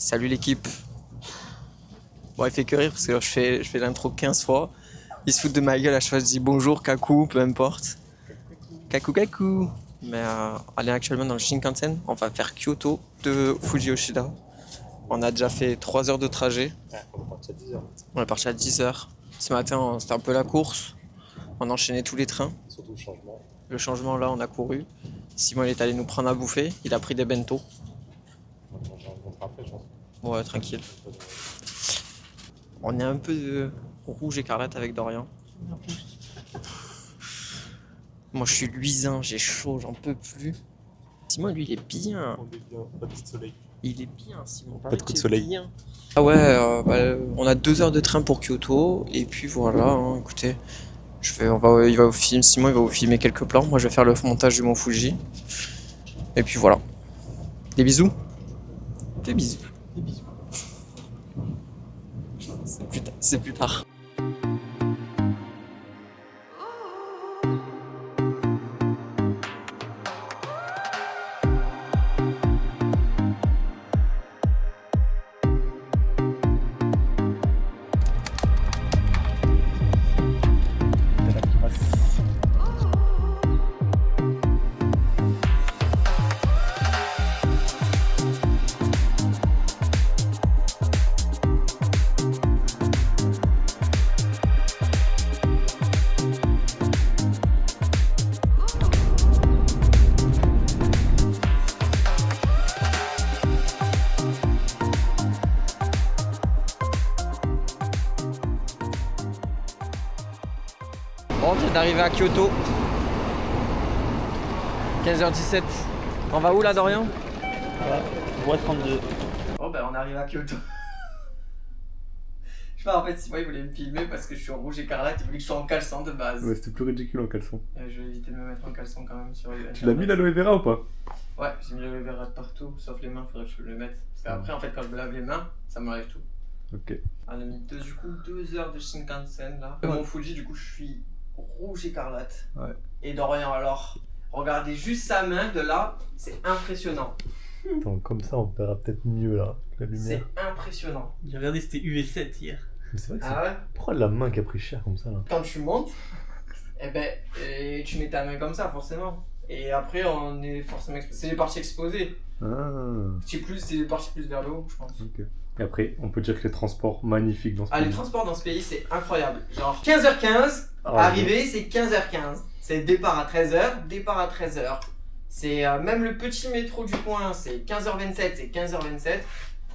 Salut l'équipe. Bon, il fait que rire parce que je fais l'intro 15 fois. Il se fout de ma gueule à chaque fois, je dis bonjour, kaku, peu importe. Kaku, kaku. Mais on est actuellement dans le Shinkansen. On va faire Kyoto de Fuji Yoshida. On a déjà fait 3 heures de trajet. Ouais, on est parti à 10h. On est parti à 10 heures. Ce matin, c'était un peu la course. On enchaînait tous les trains. Surtout le changement. Le changement, là, on a couru. Simon, il est allé nous prendre à bouffer. Il a pris des bento. On va changer un contrat après, je pense. Ouais, tranquille. On est un peu rouge écarlate avec Dorian. Moi, je suis luisant, j'ai chaud, j'en peux plus. Simon, lui, il est bien. On est bien, pas de soleil. Il est bien, Simon. Pas de coup de soleil. Bien. Ah ouais, on a 2 heures de train pour Kyoto. Et puis voilà, hein, écoutez. Simon, il va vous filmer quelques plans. Moi, je vais faire le montage du Mont Fuji. Et puis voilà. Des bisous. Des bisous. Des bisous. C'est plus tard. Bon, on vient d'arriver à Kyoto. 15h17. On va où là, Dorian? Voie 32. Oh ben on arrive à Kyoto. Je sais pas, en fait, Simon il voulait me filmer parce que je suis en rouge écarlate, il voulait que je sois en caleçon de base. Ouais, c'était plus ridicule en caleçon. Je vais éviter de me mettre en caleçon quand même sur Tu l'as mis l'aloe vera ou pas? Ouais, j'ai mis l'aloe vera partout, sauf les mains, faudrait que je le mette. Parce qu'après, en fait, quand je me lave les mains, ça m'enlève tout. Ok. On a mis du coup 2 heures de Shinkansen là. Mon Fuji, du coup, je suis rouge écarlate. Ouais. Et Dorian, alors, regardez juste sa main de là, c'est impressionnant. Attends, comme ça on verra peut-être mieux là, la C'est lumière. impressionnant. J'ai regardé, c'était UV7 hier. Mais c'est vrai que c'est... Ah ouais? Pourquoi la main qui a pris cher comme ça là? Quand tu montes, tu mets ta main comme ça forcément. Et après on est forcément exposé. C'est les parties exposées. Ah. C'est les parties plus vers le haut, je pense. Ok. Et après, on peut dire que les transports magnifiques dans ce pays. Les transports dans ce pays c'est incroyable. Genre 15h15, Ah, arrivée c'est 15h15. C'est départ à 13h, départ à 13h. C'est même le petit métro du coin, c'est 15h27, c'est 15h27.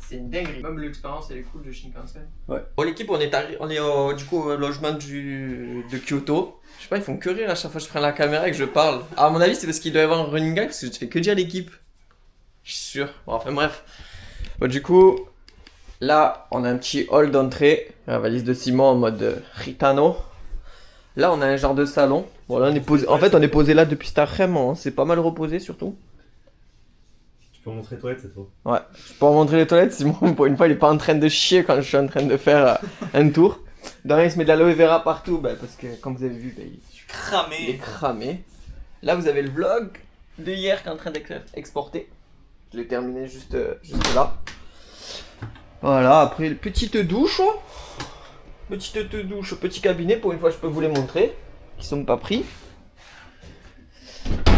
C'est une dinguerie. Même l'expérience elle est cool de Shinkansen. Ouais. Bon l'équipe on est du coup au logement de Kyoto. Je sais pas, ils font que rire à chaque fois que je prends la caméra et que je parle. À mon avis c'est parce qu'il doit y avoir un running gag parce que je fais que dire l'équipe. Je suis sûr. Bon enfin bref. Bon du coup, là on a un petit hall d'entrée. La valise de Simon en mode Ritano. Là on a un genre de salon. Bon là on est posé. En fait on est posé là depuis cet après-midi. Hein. C'est pas mal reposé surtout. Tu peux montrer les toilettes cette fois? Ouais, je peux en montrer les toilettes, Simon, pour une fois il est pas en train de chier quand je suis en train de faire un tour. Dans il se met de l'aloe vera partout, parce que comme vous avez vu, il est Cramé. cramé. Là vous avez le vlog de hier qui est en train d'être exporté. Je l'ai terminé juste là. Voilà, après petite douche. Petite douche, petit cabinet, pour une fois je peux vous les montrer. Qui sont pas pris.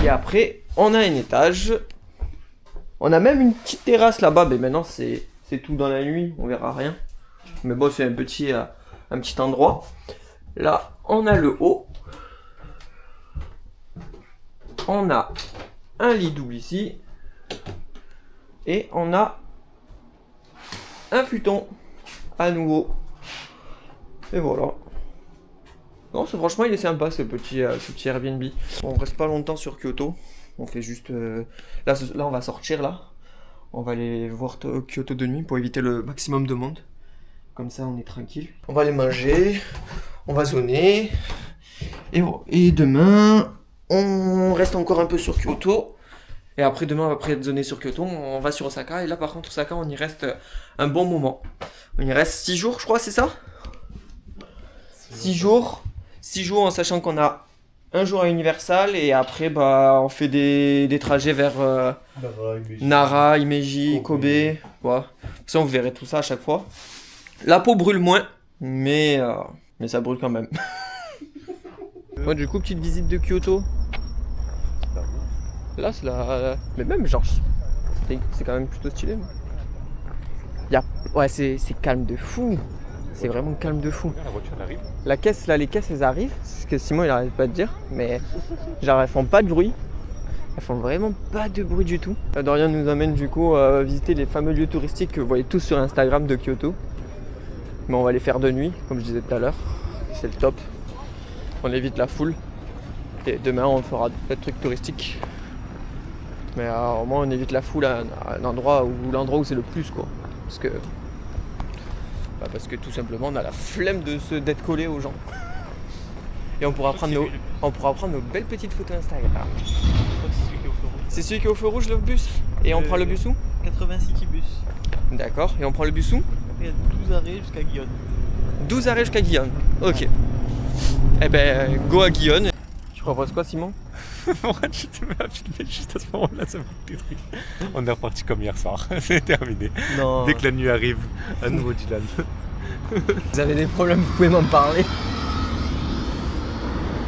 Et après, on a un étage. On a même une petite terrasse là-bas, mais maintenant c'est tout dans la nuit, on verra rien. Mais bon, c'est un petit endroit. Là, on a le haut. On a un lit double ici. Et on a un futon à nouveau. Et voilà. Non, franchement, il est sympa ce petit Airbnb. Bon, on reste pas longtemps sur Kyoto. On fait juste... Là, on va sortir, là. On va aller voir Kyoto de nuit pour éviter le maximum de monde. Comme ça, on est tranquille. On va aller manger. On va zoner. Et, bon. Et demain, on reste encore un peu sur Kyoto. Et après, demain, après être zoné sur Kyoto, on va sur Osaka. Et là, par contre, Osaka, on y reste un bon moment. On y reste 6 jours, je crois, c'est ça? 6 jours. 6 jours en sachant qu'on a un jour à Universal et après bah on fait des trajets vers Nara, Himeji, Kobe. Ouais. Ça on verrait tout ça à chaque fois. La peau brûle moins, mais ça brûle quand même. Ouais, du coup petite visite de Kyoto. Là c'est mais même genre c'est quand même plutôt stylé. Ouais c'est calme de fou. C'est vraiment calme de fou. La voiture elle arrive. La caisse là, les caisses elles arrivent, c'est ce que Simon il arrête pas de dire, mais genre elles font pas de bruit. Elles font vraiment pas de bruit du tout. Dorian nous amène du coup à visiter les fameux lieux touristiques que vous voyez tous sur Instagram de Kyoto. Mais on va les faire de nuit, comme je disais tout à l'heure. C'est le top. On évite la foule. Et demain on fera des trucs touristiques. Mais au moins on évite la foule à l'endroit où c'est le plus quoi. Parce que tout simplement on a la flemme d'être collé aux gens. Et on pourra prendre nos belles petites photos Instagram. C'est celui qui est au feu rouge le bus. Et on prend le bus où 86 bus. D'accord. Et on prend le bus où Il y a 12 arrêts jusqu'à Guyonne. 12 arrêts jusqu'à Guyonne. Ok. Eh ben go à Guyonne. Tu proposes quoi Simon? Pourquoi tu te mets à filmer juste à ce moment-là, ça me fait des trucs. On est reparti comme hier soir, c'est terminé. Non. Dès que la nuit arrive, à nouveau Dylan. Vous avez des problèmes, vous pouvez m'en parler.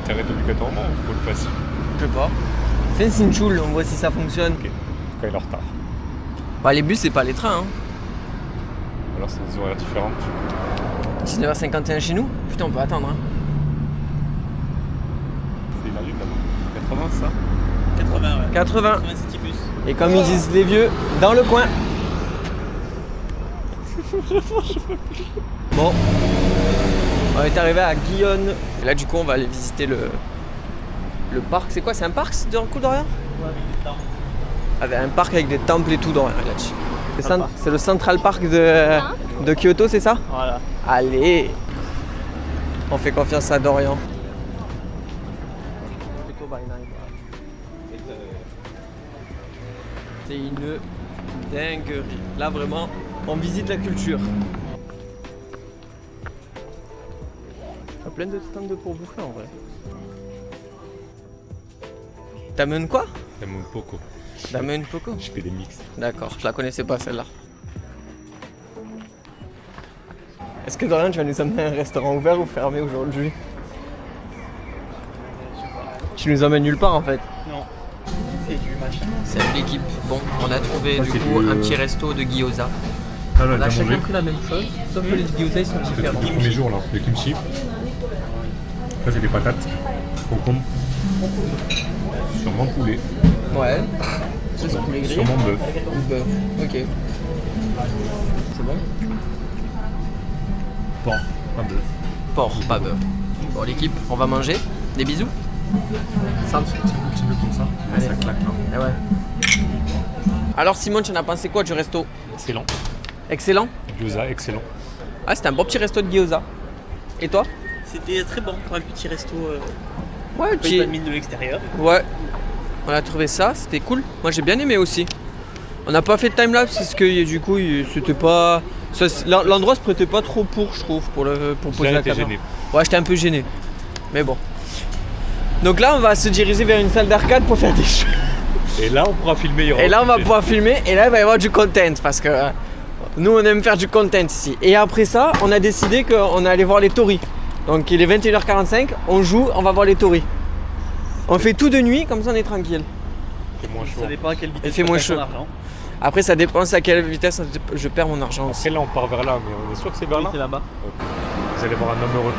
T'arrêtes obligatoirement ou faut le passer? Je sais pas. Fais un Sinchul, on voit si ça fonctionne. Ok, quand il est en retard. Bah les bus c'est pas les trains hein. Alors c'est des horaires différents. 19h51 chez nous. Putain on peut attendre hein. C'est la rue là-bas. 80 ça? 80 ouais. 80. 86 bus. Et comme ils disent les vieux, dans le coin. Bon. On est arrivé à Guyonne. Et là du coup on va aller visiter le parc. C'est quoi? C'est un parc de coup d'Orient? Ouais, avec des temps. Avec un parc avec des temples et tout d'Orient là-dessus. C'est le Central Park de Kyoto, c'est ça? Voilà. Allez. On fait confiance à Dorian. C'est une dinguerie. Là vraiment, on visite la culture. Il y a plein de stands pour bouffer en vrai. T'amènes quoi? C'est mon Poco. T'amènes Poco? Je fais des mix. D'accord, je la connaissais pas celle-là. Est-ce que Dorian tu vas nous amener à un restaurant ouvert ou fermé aujourd'hui? Tu nous emmènes nulle part en fait. Non. C'est du machin. Salut l'équipe. Bon, on a trouvé du coup un petit resto de gyoza. Ah là, On a t'as chacun mangé? pris la même chose, sauf que les gyoza ils sont C'est différents. le premier jour là, le kimchi. Ça c'est des patates, concombre, sûrement poulet, Ouais. Ça c'est poulet gris. sûrement bœuf. Ou bœuf. Ok. C'est bon? Porc, pas bœuf. Porc, pas bœuf. Bon l'équipe, on va manger. Des bisous. Ça, c'est un petit peu comme ça, mais ça claque là. Ah ouais. Alors Simon, tu en as pensé quoi du resto? Excellent. Excellent. Gyoza, excellent. Ah c'était un bon petit resto de gyoza. Et toi? C'était très bon pour un petit resto. Ouais, Pas de mine de l'extérieur. Ouais. On a trouvé ça, c'était cool. Moi j'ai bien aimé aussi. On n'a pas fait de timelapse parce que du coup c'était pas. L'endroit se prêtait pas trop pour, je trouve, pour poser la caméra. Gêné. Ouais, j'étais un peu gêné. Mais bon. Donc là, on va se diriger vers une salle d'arcade pour faire des jeux. Et là on pourra filmer. Et là, on va pouvoir filmer. Et là, il va y avoir du content parce que nous, on aime faire du content ici. Et après ça, on a décidé qu'on allait voir les tories. Donc il est 21h45, on joue, on va voir les tories. On fait tout de nuit, comme ça on est tranquille. C'est moins chaud. Ça dépend à quelle vitesse. Il fait moins tu passes ton chaud. argent. Après, ça dépend à quelle vitesse je perds mon argent aussi. Après là on part vers là, mais on est sûr que c'est vers Oui, là. c'est là-bas. Vous allez voir un homme heureux.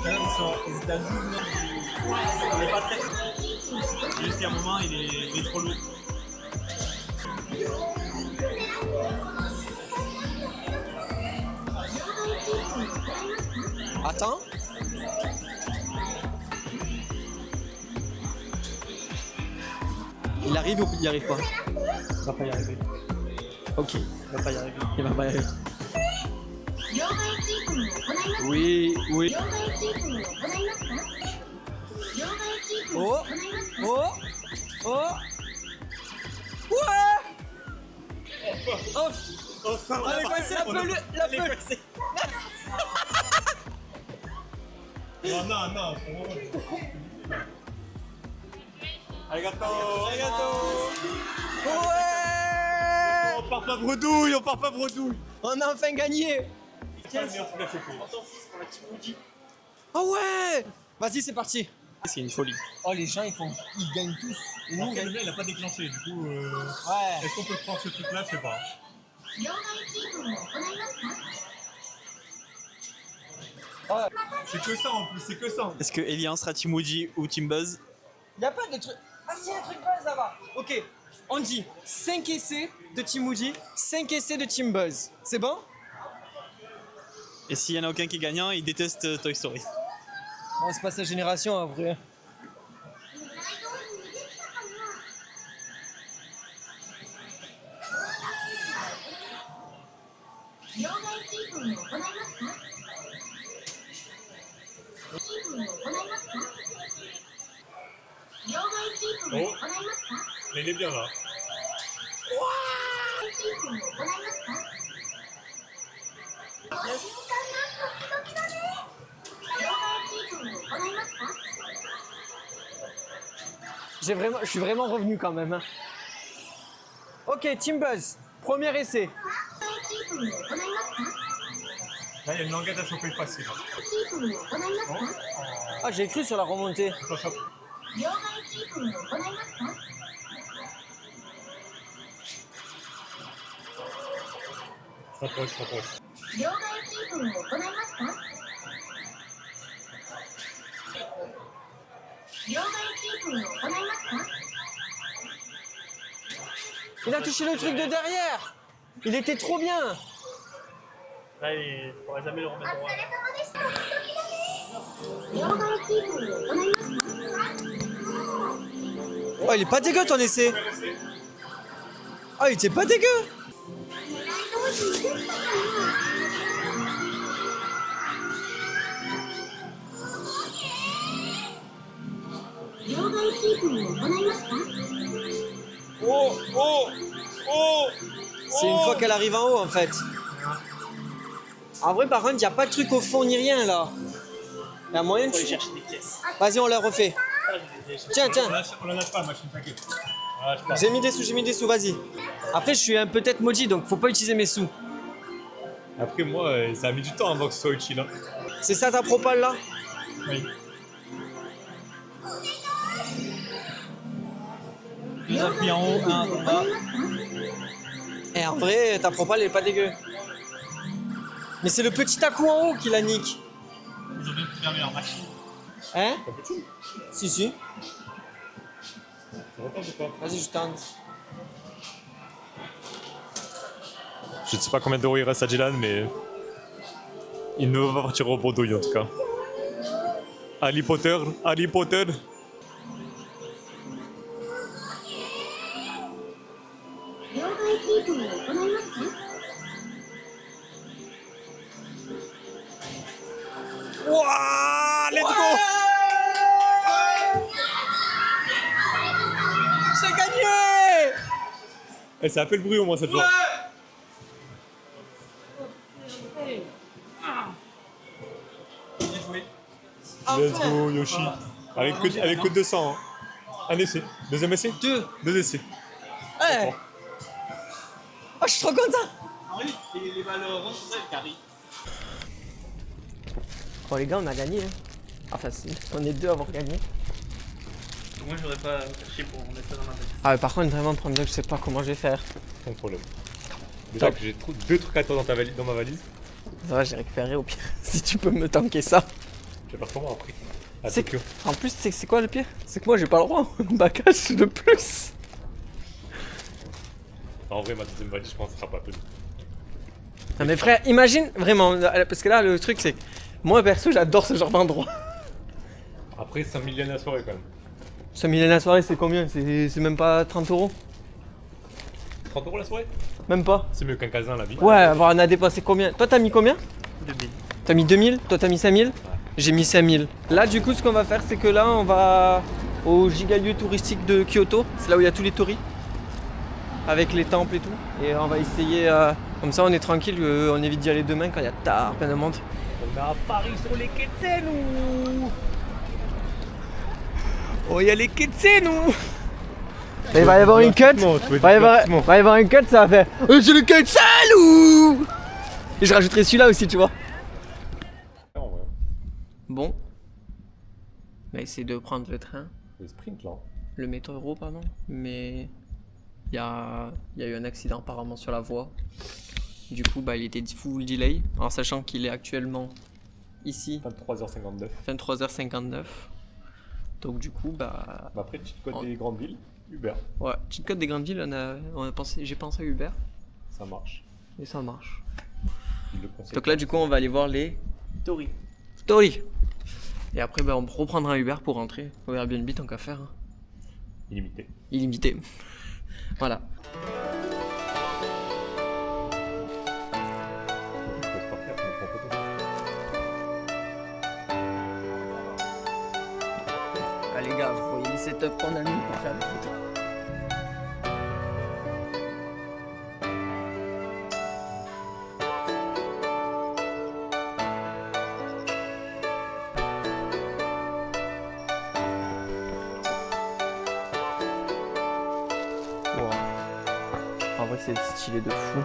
Ils sont aux États-Unis. Il est pas très. Jusqu'à un moment, il est trop lourd. Attends. Il arrive ou il n'y arrive pas? Il va pas y arriver. Ok. Il va pas y arriver. Il va pas y arriver. Oui, oui. Oh, oh, oh. Ouais. Oh. On est passé la pelure. Non, non, non. Arigato, arigato. Ouais! On part pas bredouille, on part pas bredouille. On a enfin gagné! C'est le meilleur truc à choper. Oh ouais! Vas-y, c'est parti! C'est une folie. Oh, les gens, ils gagnent tous. Et nous, on Après, gagne. le gars, il a pas déclenché, du coup. Ouais. Est-ce qu'on peut prendre ce truc-là? Je sais pas. C'est que ça en plus, c'est que ça. Est-ce que Elian sera Team Woody ou Team Buzz? Y a pas de truc. Ah, si, y a un truc buzz là-bas. Ok, on dit 5 essais de Team Woody, 5 essais de Team Buzz. C'est bon? Et s'il y en a aucun qui est gagnant, il déteste Toy Story. Bon, c'est pas sa génération après. Oh, mais il est bien là. Je suis vraiment revenu quand même. Hein. Ok, Team Buzz, premier essai. Là, il y a une languette à choper facile. Ah, j'ai cru sur la remontée. Ça chope. Rapproche, rapproche. Il a touché le truc de derrière. Il était trop bien. Là, il pourra jamais le remettre droit. Oh, il est pas dégueu ton essai. Oh, il était pas dégueu. Oh, oh, oh. C'est une fois qu'elle arrive en haut en fait. En vrai, par contre, il n'y a pas de truc au fond ni rien là. Il y a moyen de. Faut aller chercher des pièces. Vas-y, on la refait. Tiens, tiens. On la lâche pas, la machine, t'inquiète. On la lâche pas. J'ai mis des sous, vas-y. Après, je suis peut-être maudit, donc faut pas utiliser mes sous. Après, moi, ça a mis du temps avant que ce soit utile. Hein. C'est ça ta propale là? Oui. Deux appuis en haut, un en bas. Et en vrai, ta propale elle est pas dégueu. Mais c'est le petit à-coup en haut qui la nique. Ils ont bien fermé leur machine. Hein? Si, si. Tu entends ou pas? Vas-y, je tente. Je ne sais pas combien d'euros il reste à Dylan, mais il ne va pas partir au bredouille en tout cas. Harry Potter, Harry Potter. Wouah, let's go! J'ai gagné! Eh, ça a fait le bruit au moins cette fois. Let's go Yoshi. Avec que 200. Hein. Un essai. Deuxième essai? Deux essais. Ouais. Oh, je suis trop content! Oui, et les valeurs, c'est le carré. Bon, les gars, on a gagné. Hein. Enfin, si. On est deux à avoir gagné. Moi, j'aurais pas cherché pour mettre ça dans ma valise. Ah, mais par contre, vraiment, le problème, je sais pas comment je vais faire. Pas de problème. Déjà que j'ai deux trucs à toi dans ma valise. Ça va, j'ai récupéré au pire. Si tu peux me tanker ça. Je vais faire comment après? À C'est Tokyo. En plus, c'est quoi le pire? C'est que moi, j'ai pas le droit. Un bagage de plus. En vrai, ma deuxième valise, je pense, sera pas peu. Non, mais frère, imagine vraiment. Parce que là, le truc, c'est que moi, perso, j'adore ce genre d'endroit. Après, 5 000 yens la soirée quand même. 5 000 la soirée, c'est combien? C'est même pas 30 euros? 30 euros la soirée? Même pas. C'est mieux qu'un casin la vie. Ouais, on a dépassé combien? Toi, t'as mis combien? 2000. T'as mis 2000? Toi, t'as mis 5000? J'ai mis 5000. Là, du coup, ce qu'on va faire, c'est que là, on va au giga lieu touristique de Kyoto. C'est là où il y a tous les tories. Avec les temples et tout. Et on va essayer. Comme ça, on est tranquille. On évite d'y aller demain quand il y a plein de monde. On est à Paris sur les quais de Seine ou Oh, il y a les quêtes, nous. Il va y avoir une cut. Il va y avoir une cut, ça va faire. C'est le cut, salut. Et je rajouterai celui-là aussi, tu vois. Bon. On va essayer de prendre le train. Le sprint là. Le métro, pardon. Mais il y a eu un accident apparemment sur la voie. Du coup, bah, il était full delay. En sachant qu'il est actuellement ici. 23h59. 23h59. Donc du coup, bah... Après, petite côte des grandes villes, Uber. Ouais, petite côte des grandes villes, j'ai pensé à Uber. Ça marche. Et ça marche. Il le conseille. Donc là, du coup, on va aller voir les... Story. Et après, bah, on reprendra un Uber pour rentrer au Airbnb, tant qu'à faire. Hein. Illimité. Illimité. Voilà. Ah les gars, vous voyez les setups qu'on a mis pour faire des photos. Wow. En vrai, c'est stylé de fou.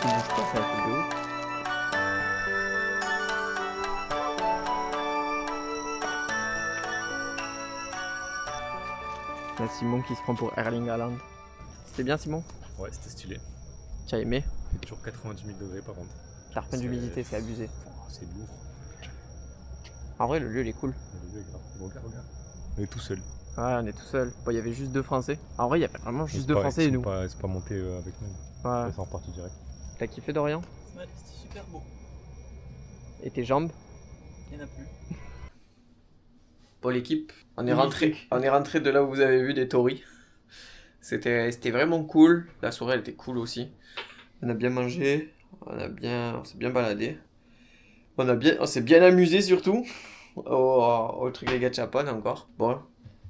Tu bouges pas, c'est un truc de ouf. Là, Simon qui se prend pour Erling Haaland. C'était bien, Simon? Ouais, c'était stylé. Tu as aimé? Il fait toujours 90 000 degrés par contre. La repeinte d'humidité, c'est abusé. Oh, c'est lourd. En vrai, le lieu, il est cool. Le lieu est grave. Regarde. On est tout seul. Ouais, on est tout seul. Bon, il y avait juste 2 Français. En vrai, il y avait vraiment juste 2 Français et nous. C'est pas monté avec nous. Ouais. Ils sont repartis direct. T'as kiffé, Dorian? Ouais, c'était super beau. Et tes jambes? Il n'y en a plus. Pour l'équipe, on est rentré de là où vous avez vu des Tories. C'était vraiment cool. La soirée elle était cool aussi. On a bien mangé, on s'est bien baladé. On s'est bien amusé surtout au truc des gachapon encore. Bon,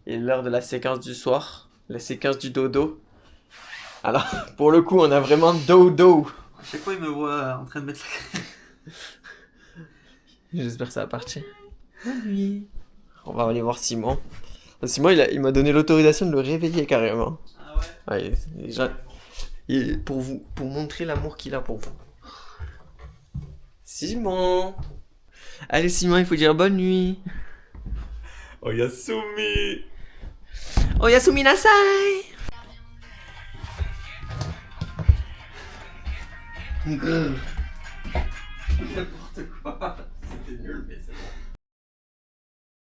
il est l'heure de la séquence du soir, la séquence du dodo. Alors pour le coup, on a vraiment dodo. À chaque fois, il me voit en train de mettre la... J'espère que ça va partir. Oui. On va aller voir Simon. Simon, il m'a donné l'autorisation de le réveiller carrément. Ah ouais? Ouais, déjà, pour montrer l'amour qu'il a pour vous. Simon. Allez Simon, il faut dire bonne nuit. Oh, Yasumi! Oh Yasumi Nasai. N'importe quoi. C'était nul mais c'est bon.